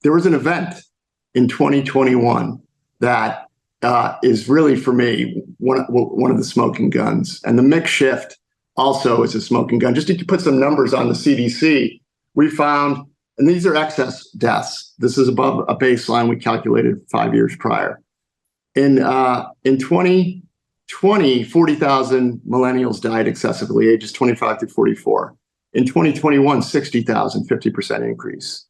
there was an event in 2021 that is really, for me, one of the smoking guns. And the mix shift also is a smoking gun. Just to put some numbers on the CDC, we found, and these are excess deaths. This is above a baseline we calculated 5 years prior. In 2020, 40,000 millennials died excessively, ages 25 to 44. In 2021, 60,000, 50% increase.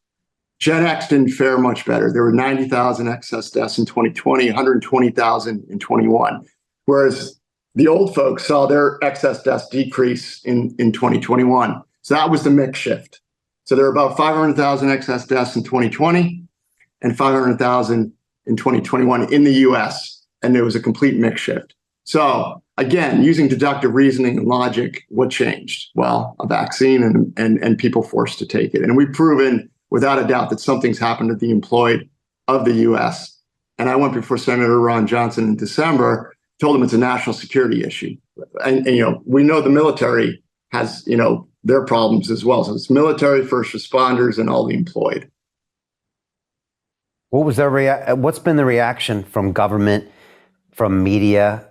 Gen X didn't fare much better. There were 90,000 excess deaths in 2020, 120,000 in 21. Whereas the old folks saw their excess deaths decrease in 2021. So that was the mix shift. So there were about 500,000 excess deaths in 2020 and 500,000 in 2021 in the US. And there was a complete mix shift. So again, using deductive reasoning and logic, what changed? Well, a vaccine and people forced to take it. And we've proven without a doubt that something's happened to the employed of the US. And I went before Senator Ron Johnson in December, told him it's a national security issue. And we know the military has, their problems as well. So it's military, first responders, and all the employed. What's been the reaction from government, from media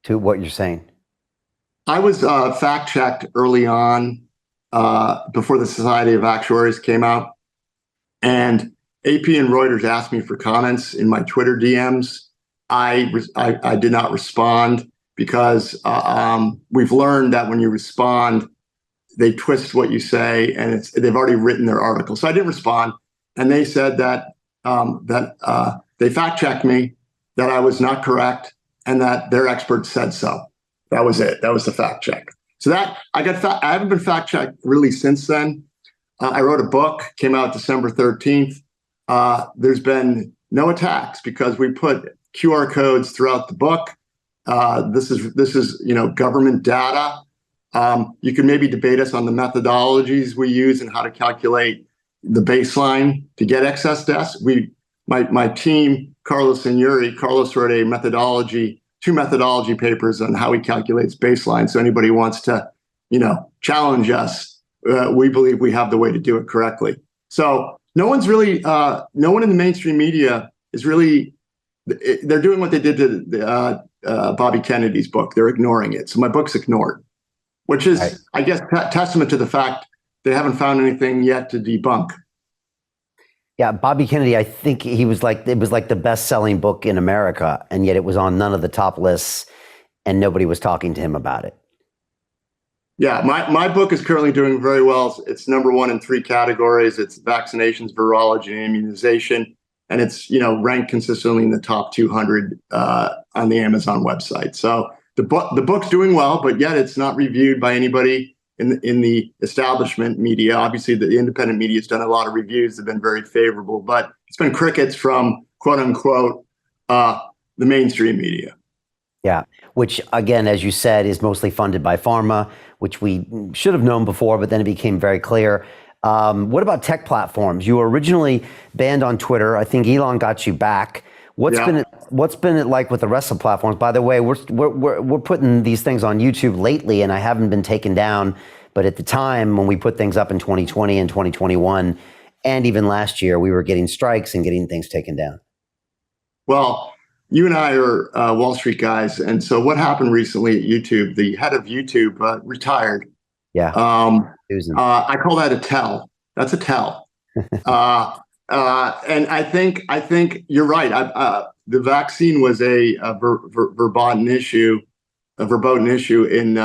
to what you're saying? I was fact-checked early on before the Society of Actuaries came out. And AP and Reuters asked me for comments in my Twitter DMs. I did not respond because we've learned that when you respond, they twist what you say, and they've already written their article. So I didn't respond, and they said that they fact-checked me, that I was not correct, and that their experts said so. That was it. That was the fact check. So that I haven't been fact-checked really since then. I wrote a book, came out December 13th. There's been no attacks because we put QR codes throughout the book. This is government data. You can maybe debate us on the methodologies we use and how to calculate the baseline to get excess deaths. My team, Carlos and Yuri, Carlos wrote two methodology papers on how he calculates baseline. So anybody wants to, challenge us, we believe we have the way to do it correctly. So no one in the mainstream media is really, they're doing what they did to Bobby Kennedy's book. They're ignoring it. So my book's ignored, which is, right, I guess, testament to the fact they haven't found anything yet to debunk. Yeah, Bobby Kennedy, I think it was like the best-selling book in America, and yet it was on none of the top lists, and nobody was talking to him about it. Yeah, my book is currently doing very well. It's number one in 3 categories. It's vaccinations, virology, and immunization, and it's ranked consistently in the top 200 on the Amazon website. So the book's doing well, but yet it's not reviewed by anybody in the establishment media. Obviously, the independent media has done a lot of reviews that have been very favorable, but it's been crickets from quote unquote the mainstream media. Yeah, which again, as you said, is mostly funded by pharma, which we should have known before, but then it became very clear. What about tech platforms? You were originally banned on Twitter. I think Elon got you back. What's been it like with the rest of the platforms? By the way, we're putting these things on YouTube lately, and I haven't been taken down. But at the time when we put things up in 2020 and 2021, and even last year, we were getting strikes and getting things taken down. Well, you and I are Wall Street guys, and so what happened recently at YouTube? The head of YouTube retired. Yeah. I call that a tell. That's a tell. And I think you're right. The vaccine was a verboten issue in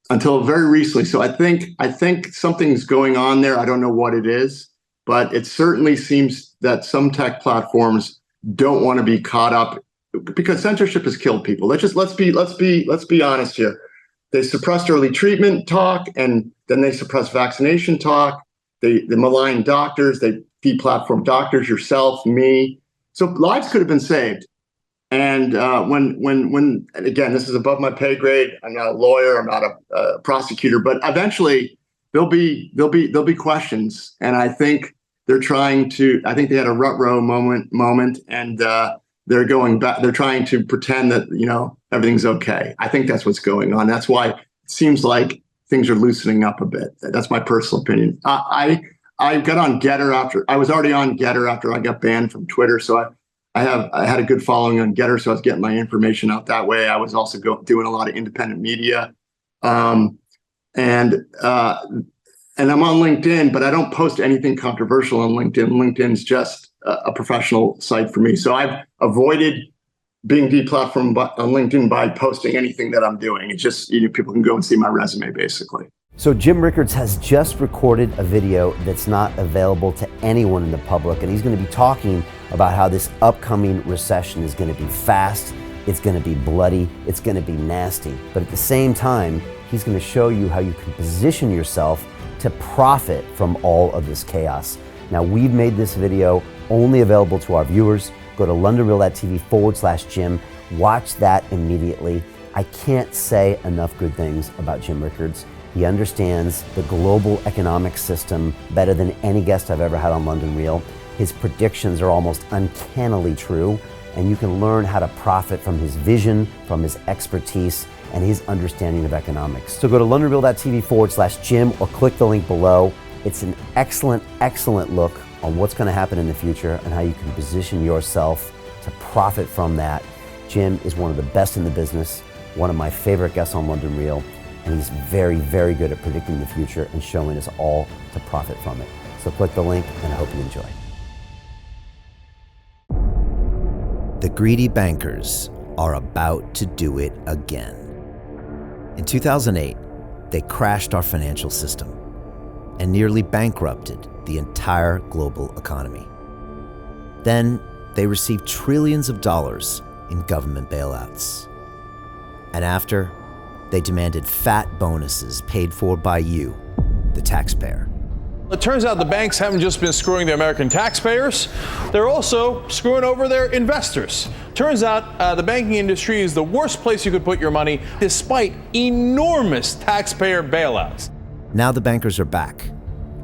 until very recently. So I think something's going on there. I don't know what it is, but it certainly seems that some tech platforms don't want to be caught up because censorship has killed people. Let's be honest here. They suppressed early treatment talk, and then they suppressed vaccination talk. They malign doctors. They deplatform doctors, yourself, me. So lives could have been saved. And when again, this is above my pay grade. I'm not a lawyer. I'm not a prosecutor. But eventually, there'll be questions. And I think they're trying to. I think they had a rut row moment, and they're going back. They're trying to pretend that everything's okay. I think that's what's going on. That's why it seems like things are loosening up a bit. That's my personal opinion. I got on Getter I was already on Getter after I got banned from Twitter. So I had a good following on Getter. So I was getting my information out that way. I was also doing a lot of independent media. And I'm on LinkedIn, but I don't post anything controversial on LinkedIn. LinkedIn's just a professional site for me. So I've avoided being deplatformed on LinkedIn by posting anything that I'm doing. It's just, people can go and see my resume, basically. So Jim Rickards has just recorded a video that's not available to anyone in the public, and he's going to be talking about how this upcoming recession is going to be fast, it's going to be bloody, it's going to be nasty. But at the same time, he's going to show you how you can position yourself to profit from all of this chaos. Now, we've made this video only available to our viewers. Go to londonreal.tv/Jim. Watch that immediately. I can't say enough good things about Jim Rickards. He understands the global economic system better than any guest I've ever had on London Real. His predictions are almost uncannily true, and you can learn how to profit from his vision, from his expertise, and his understanding of economics. So go to londonreal.tv/Jim or click the link below. It's an excellent, excellent look on what's going to happen in the future and how you can position yourself to profit from that. Jim is one of the best in the business, one of my favorite guests on London Real, and he's very, very good at predicting the future and showing us all to profit from it. So click the link, and I hope you enjoy. The greedy bankers are about to do it again. In 2008, they crashed our financial system and nearly bankrupted the entire global economy. Then they received trillions of dollars in government bailouts. And after, they demanded fat bonuses paid for by you, the taxpayer. It turns out the banks haven't just been screwing the American taxpayers, they're also screwing over their investors. Turns out the banking industry is the worst place you could put your money, despite enormous taxpayer bailouts. Now the bankers are back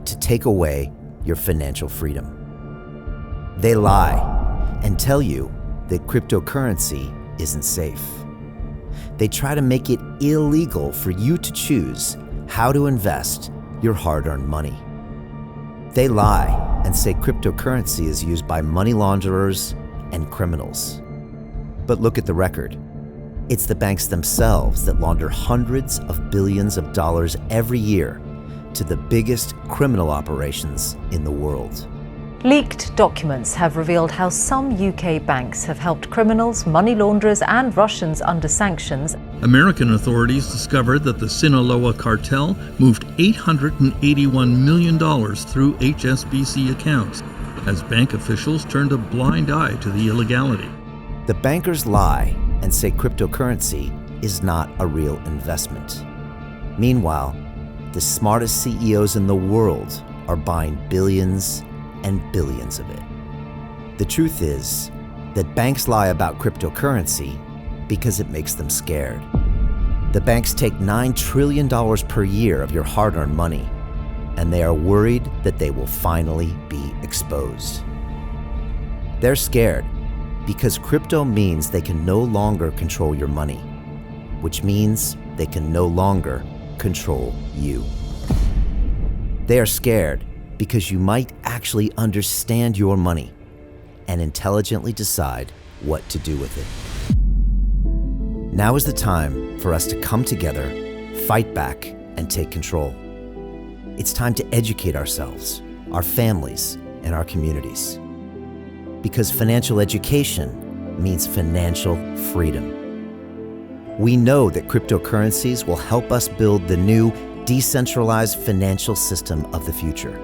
to take away your financial freedom. They lie and tell you that cryptocurrency isn't safe. They try to make it illegal for you to choose how to invest your hard-earned money. They lie and say cryptocurrency is used by money launderers and criminals. But look at the record. It's the banks themselves that launder hundreds of billions of dollars every year to the biggest criminal operations in the world. Leaked documents have revealed how some UK banks have helped criminals, money launderers and Russians under sanctions. American authorities discovered that the Sinaloa cartel moved $881 million through HSBC accounts as bank officials turned a blind eye to the illegality. The bankers lie and say cryptocurrency is not a real investment. Meanwhile, the smartest CEOs in the world are buying billions and billions of it. The truth is that banks lie about cryptocurrency because it makes them scared. The banks take $9 trillion per year of your hard-earned money, and they are worried that they will finally be exposed. They're scared because crypto means they can no longer control your money, which means they can no longer control you. They are scared because you might actually understand your money and intelligently decide what to do with it. Now is the time for us to come together, fight back, and take control. It's time to educate ourselves, our families, and our communities. Because financial education means financial freedom. We know that cryptocurrencies will help us build the new decentralized financial system of the future.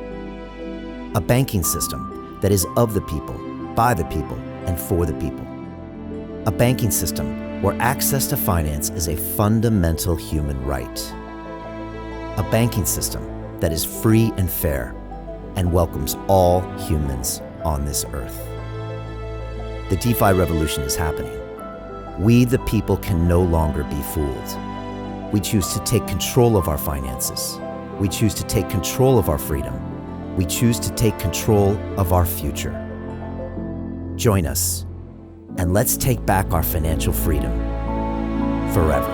A banking system that is of the people, by the people, and for the people. A banking system where access to finance is a fundamental human right. A banking system that is free and fair and welcomes all humans on this earth. The DeFi revolution is happening. We, the people, can no longer be fooled. We choose to take control of our finances. We choose to take control of our freedom. We choose to take control of our future. Join us, and let's take back our financial freedom forever.